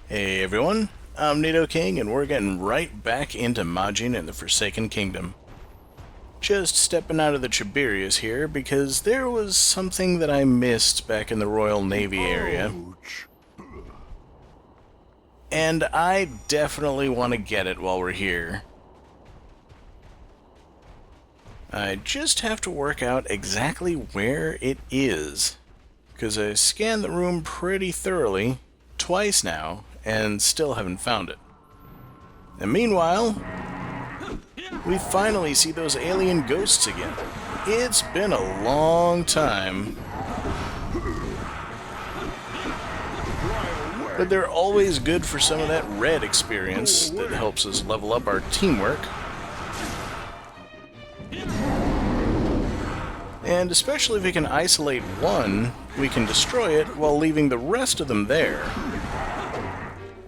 Hey everyone, I'm Nido King, and we're getting right back into Majin in the Forsaken Kingdom. Just stepping out of the Tiberias here, because there was something that I missed back in the Royal Navy area. And I definitely want to get it while we're here. I just have to work out exactly where it is, because I scanned the room pretty thoroughly, twice now, and still haven't found it. And meanwhile, we finally see those alien ghosts again. It's been a long time. But they're always good for some of that red experience that helps us level up our teamwork. And especially if we can isolate one, we can destroy it while leaving the rest of them there.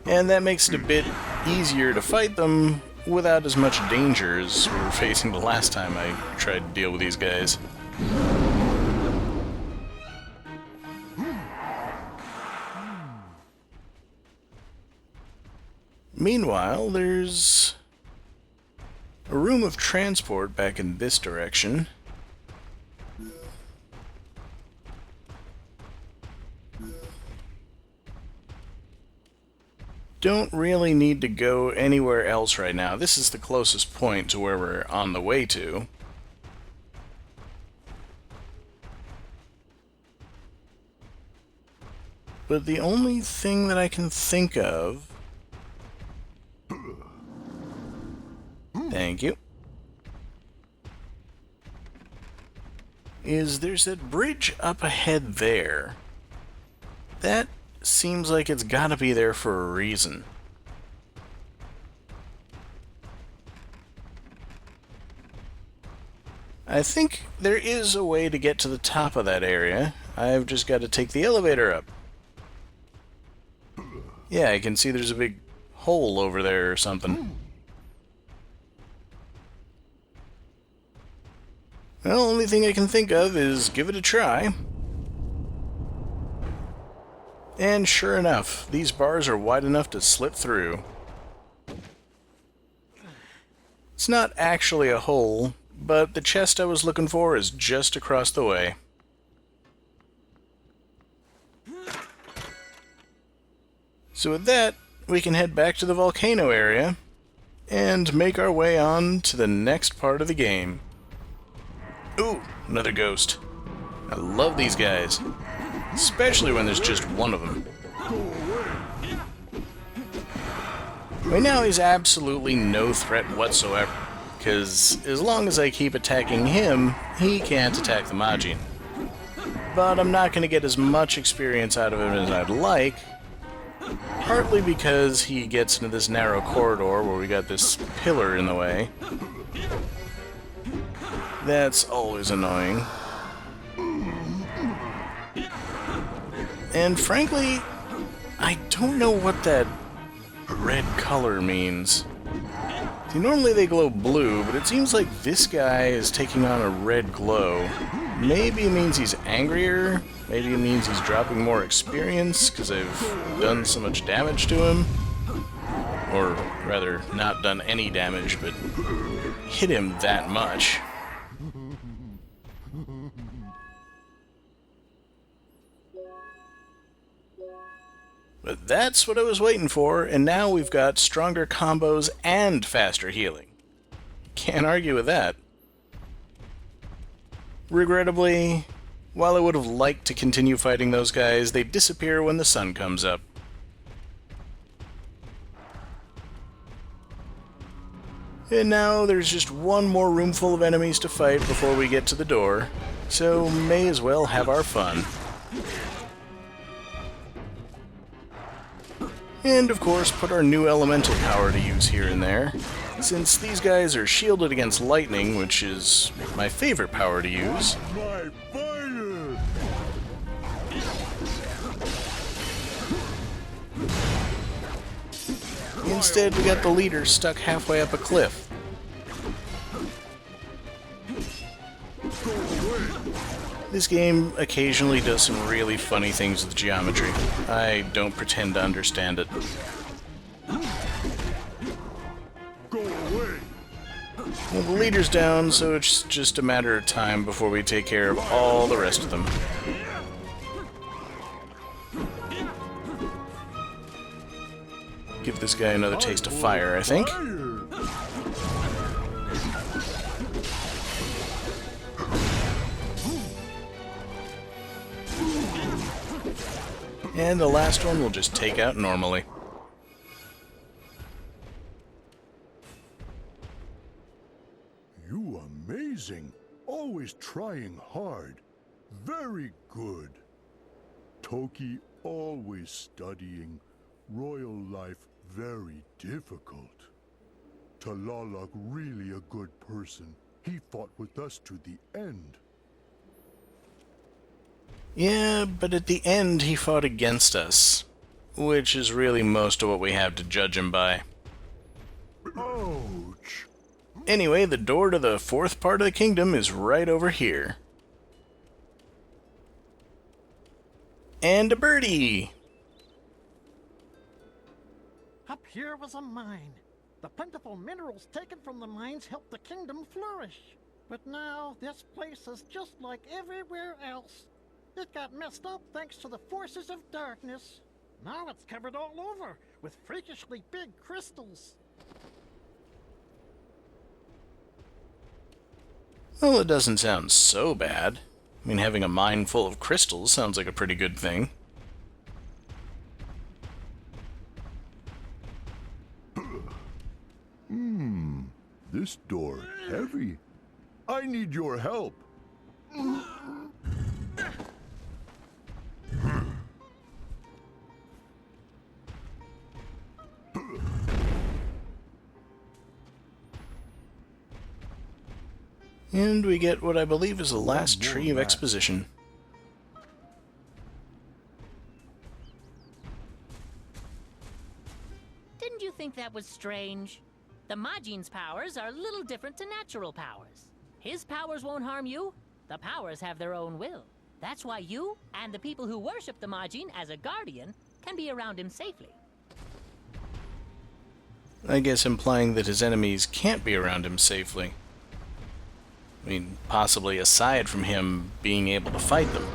And that makes it a bit easier to fight them without as much danger as we were facing the last time I tried to deal with these guys. Meanwhile, there's a room of transport back in this direction. Don't really need to go anywhere else right now. This is the closest point to where we're on the way to. But the only thing that I can think of... Thank you. Is there's that bridge up ahead there. That seems like it's gotta be there for a reason. I think there is a way to get to the top of that area. I've just got to take the elevator up. Yeah, I can see there's a big hole over there or something. Well, only thing I can think of is give it a try. And sure enough, these bars are wide enough to slip through. It's not actually a hole, but the chest I was looking for is just across the way. So with that, we can head back to the Volcano area and make our way on to the next part of the game. Ooh, another ghost. I love these guys. Especially when there's just one of them. Right now he's absolutely no threat whatsoever, because as long as I keep attacking him, he can't attack the Majin. But I'm not going to get as much experience out of him as I'd like, partly because he gets into this narrow corridor where we got this pillar in the way. That's always annoying. And frankly, I don't know what that red color means. See, normally they glow blue, but it seems like this guy is taking on a red glow. Maybe it means he's angrier, maybe it means he's dropping more experience because I've done so much damage to him. Or rather, not done any damage, but hit him that much. But that's what I was waiting for, and now we've got stronger combos and faster healing. Can't argue with that. Regrettably, while I would have liked to continue fighting those guys, they disappear when the sun comes up. And now there's just one more room full of enemies to fight before we get to the door, so may as well have our fun. And, of course, put our new elemental power to use here and there, since these guys are shielded against lightning, which is my favorite power to use. Instead, we got the leader stuck halfway up a cliff. This game occasionally does some really funny things with geometry. I don't pretend to understand it. Go away. Well, the leader's down, so it's just a matter of time before we take care of all the rest of them. Give this guy another taste of fire, I think. And the last one we'll just take out normally. You amazing. Always trying hard. Very good. Toki always studying. Royal life very difficult. Talalak really a good person. He fought with us to the end. Yeah, but at the end he fought against us, which is really most of what we have to judge him by. Ouch! Anyway, the door to the fourth part of the kingdom is right over here. And a birdie! Up here was a mine. The plentiful minerals taken from the mines helped the kingdom flourish. But now, this place is just like everywhere else. It got messed up thanks to the forces of darkness. Now it's covered all over with freakishly big crystals. Well, it doesn't sound so bad. I mean, having a mine full of crystals sounds like a pretty good thing. This door heavy. I need your help. And we get what I believe is the last tree of exposition. Didn't you think that was strange? The Majin's powers are a little different to natural powers. His powers won't harm you. The powers have their own will. That's why you and the people who worship the Majin as a guardian can be around him safely. I guess implying that his enemies can't be around him safely. I mean, possibly aside from him being able to fight them.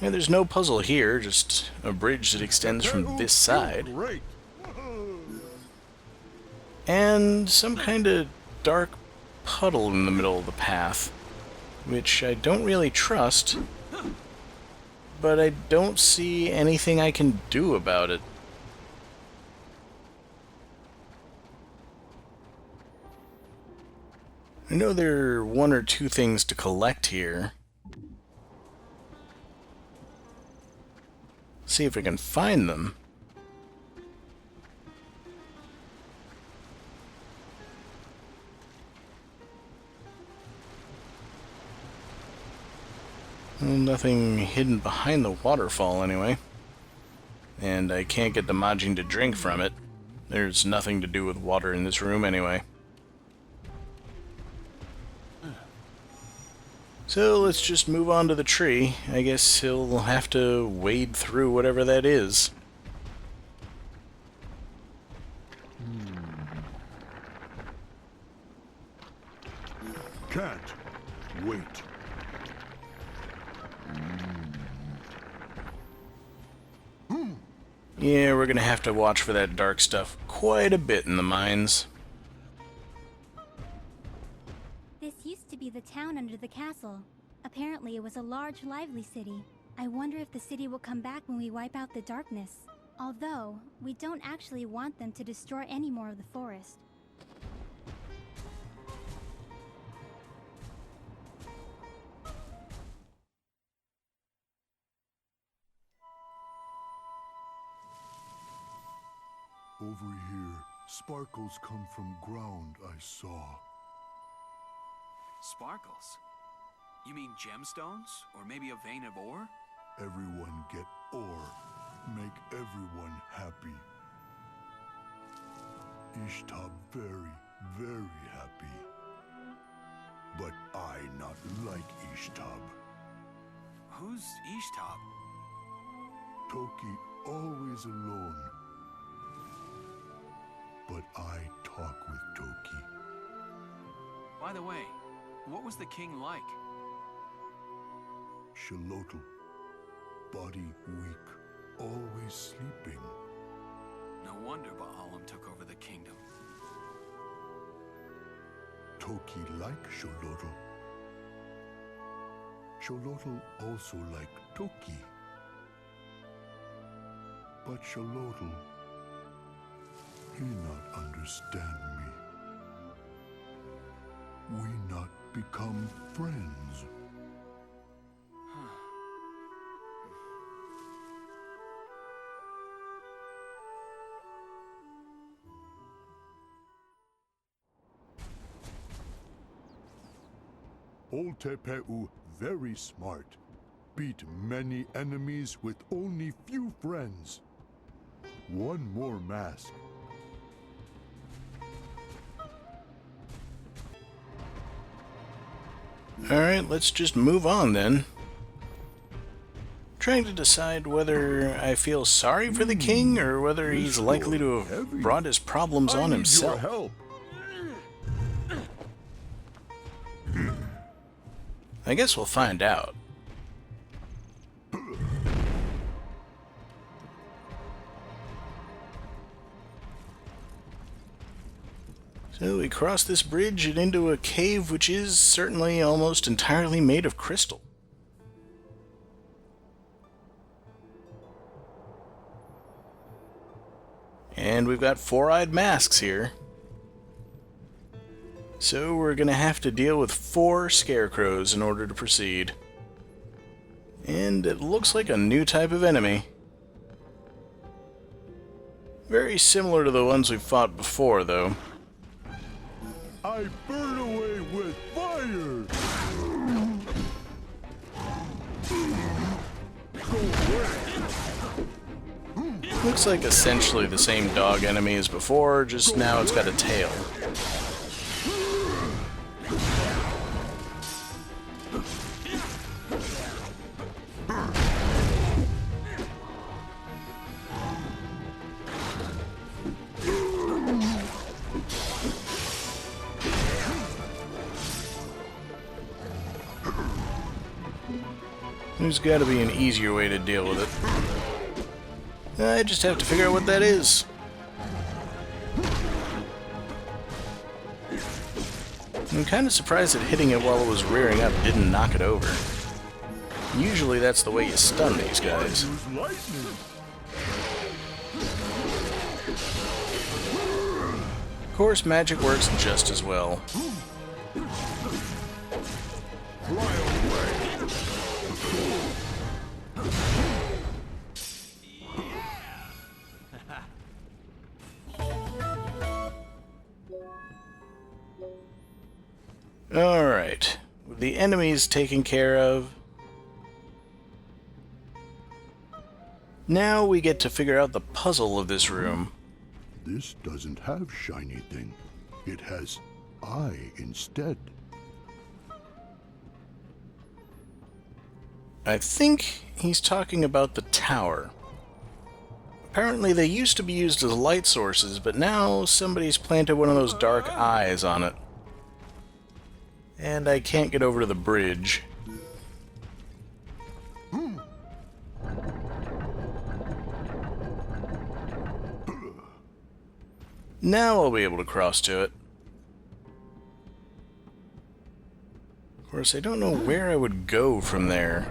Yeah, there's no puzzle here, just a bridge that extends from this side. Great. And some kind of dark puddle in the middle of the path, which I don't really trust, but I don't see anything I can do about it. I know there are one or two things to collect here. See if I can find them. Well, nothing hidden behind the waterfall anyway. And I can't get the Majin to drink from it. There's nothing to do with water in this room anyway. So let's just move on to the tree. I guess he'll have to wade through whatever that is. Can't wait. Yeah, we're gonna have to watch for that dark stuff quite a bit in the mines. This used to be the town under the castle. Apparently it was a large, lively city. I wonder if the city will come back when we wipe out the darkness. Although, we don't actually want them to destroy any more of the forest. Over here, sparkles come from ground I saw. Sparkles? You mean gemstones? Or maybe a vein of ore? Everyone get ore. Make everyone happy. Ishtar very, very happy. But I not like Ishtab. Who's Ishtab? Toki always alone. But I talk with Toki. By the way, what was the king like? Xolotl, body weak, always sleeping. No wonder Ba'alim took over the kingdom. Toki like Xolotl. Xolotl also like Toki. But Xolotl, he not understand me. We not become friends. Oltepeu very smart. Beat many enemies with only few friends. One more mask. Alright, let's just move on then. Trying to decide whether I feel sorry for the king or whether he's likely to have brought his problems on himself. Your help. I guess we'll find out. So we cross this bridge and into a cave which is certainly almost entirely made of crystal. And we've got four-eyed masks here. So we're going to have to deal with 4 scarecrows in order to proceed. And it looks like a new type of enemy. Very similar to the ones we've fought before, though. I burn away with fire! Go away! Looks like essentially the same dog enemy as before, just now it's got a tail. There's got to be an easier way to deal with it. I just have to figure out what that is. I'm kind of surprised that hitting it while it was rearing up didn't knock it over. Usually that's the way you stun these guys. Use lightning! Of course, magic works just as well. Fly away! Alright, with the enemies taken care of, now we get to figure out the puzzle of this room. This doesn't have shiny thing. It has eye instead. I think he's talking about the tower. Apparently they used to be used as light sources, but now somebody's planted one of those dark eyes on it. And I can't get over to the bridge. Now I'll be able to cross to it. Of course, I don't know where I would go from there.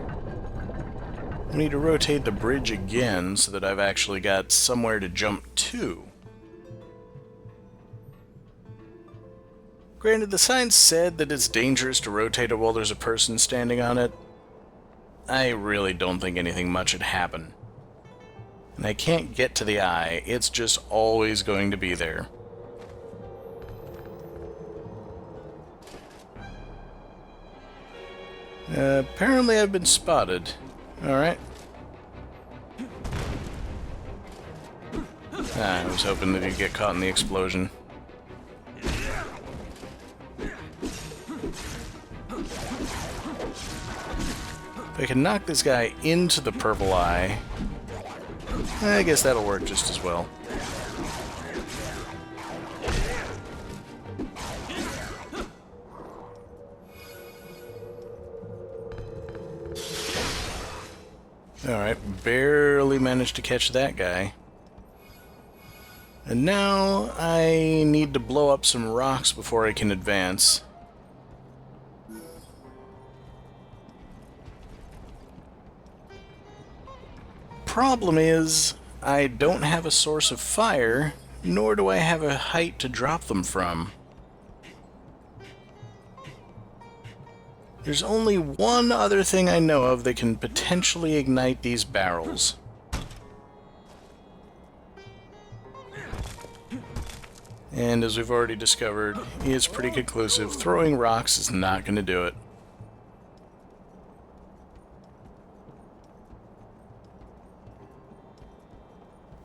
I need to rotate the bridge again so that I've actually got somewhere to jump to. Granted, the sign said that it's dangerous to rotate it while there's a person standing on it. I really don't think anything much would happen. And I can't get to the eye, it's just always going to be there. Apparently I've been spotted. Alright. I was hoping that he'd get caught in the explosion. I can knock this guy into the purple eye. I guess that'll work just as well. Alright, barely managed to catch that guy. And now I need to blow up some rocks before I can advance. Problem is, I don't have a source of fire, nor do I have a height to drop them from. There's only one other thing I know of that can potentially ignite these barrels. And as we've already discovered, it's pretty conclusive. Throwing rocks is not going to do it.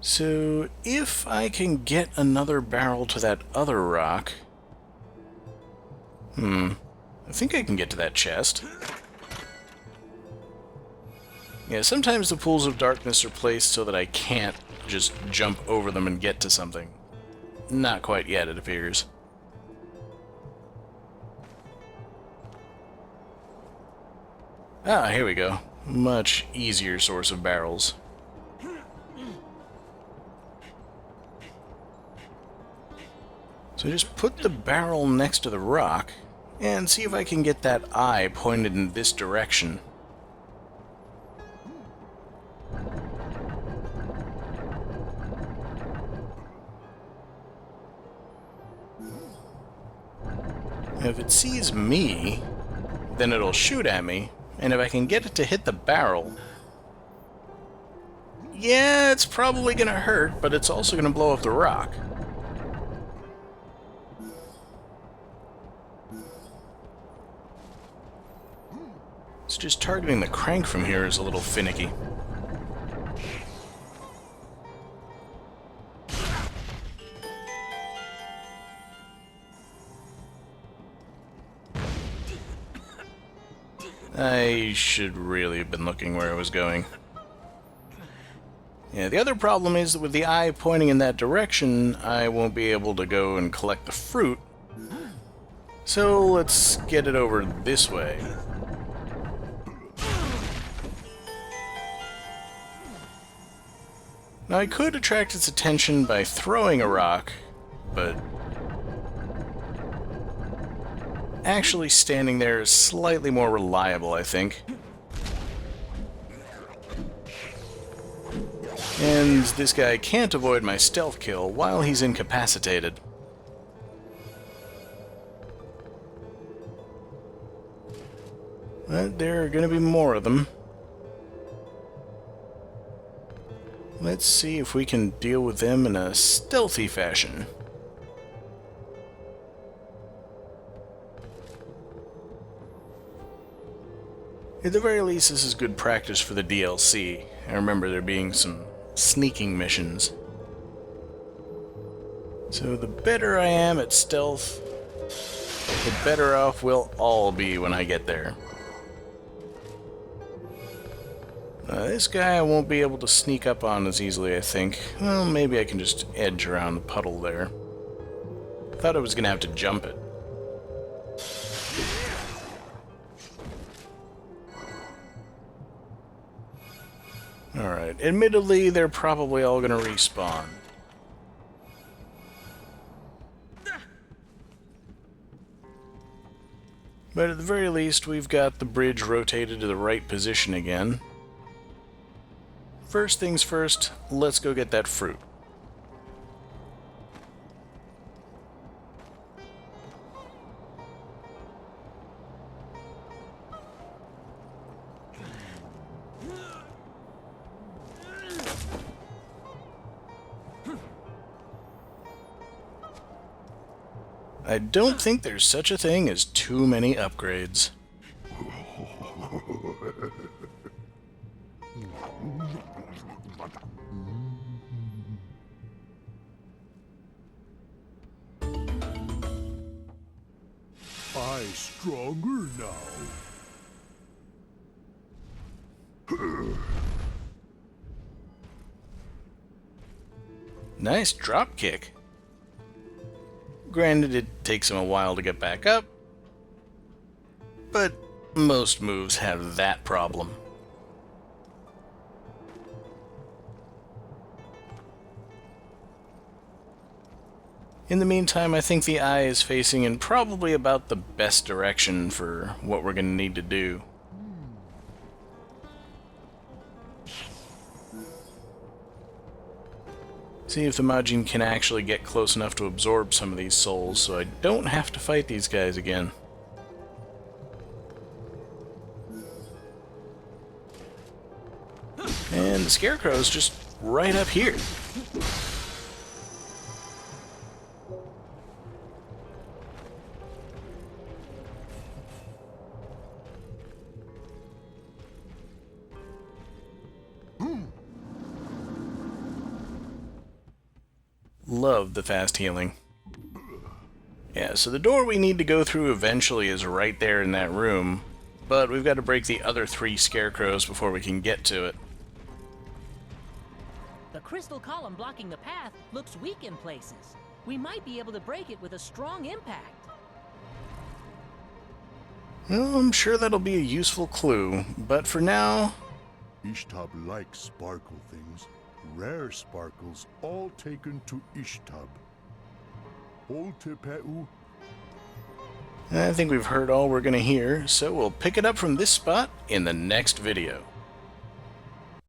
So, if I can get another barrel to that other rock... I think I can get to that chest. Yeah, sometimes the pools of darkness are placed so that I can't just jump over them and get to something. Not quite yet, it appears. Ah, here we go. Much easier source of barrels. So just put the barrel next to the rock, and see if I can get that eye pointed in this direction. If it sees me, then it'll shoot at me, and if I can get it to hit the barrel... Yeah, it's probably gonna hurt, but it's also gonna blow up the rock. It's just targeting the crank from here is a little finicky. I should really have been looking where I was going. Yeah, the other problem is that with the eye pointing in that direction, I won't be able to go and collect the fruit. So let's get it over this way. Now I could attract its attention by throwing a rock, but actually standing there is slightly more reliable, I think. And this guy can't avoid my stealth kill while he's incapacitated. But there are going to be more of them. Let's see if we can deal with them in a stealthy fashion. At the very least, this is good practice for the DLC. I remember there being some sneaking missions. So the better I am at stealth, the better off we'll all be when I get there. This guy I won't be able to sneak up on as easily, I think. Well, maybe I can just edge around the puddle there. Thought I was gonna have to jump it. Alright, admittedly, they're probably all gonna respawn. But at the very least, we've got the bridge rotated to the right position again. First things first, let's go get that fruit. I don't think there's such a thing as too many upgrades. I stronger now. Nice drop kick. Granted, it takes him a while to get back up, but most moves have that problem. In the meantime, I think the eye is facing in probably about the best direction for what we're going to need to do. See if the Majin can actually get close enough to absorb some of these souls, so I don't have to fight these guys again. And the Scarecrow's just right up here. Love the fast healing. Yeah, so the door we need to go through eventually is right there in that room, but we've got to break the other 3 Scarecrows before we can get to it. The crystal column blocking the path looks weak in places. We might be able to break it with a strong impact. Well, I'm sure that'll be a useful clue, but for now... Ishtab likes sparkle things. Rare sparkles all taken to Ishtab. Oltepeu. I think we've heard all we're going to hear, so we'll pick it up from this spot in the next video.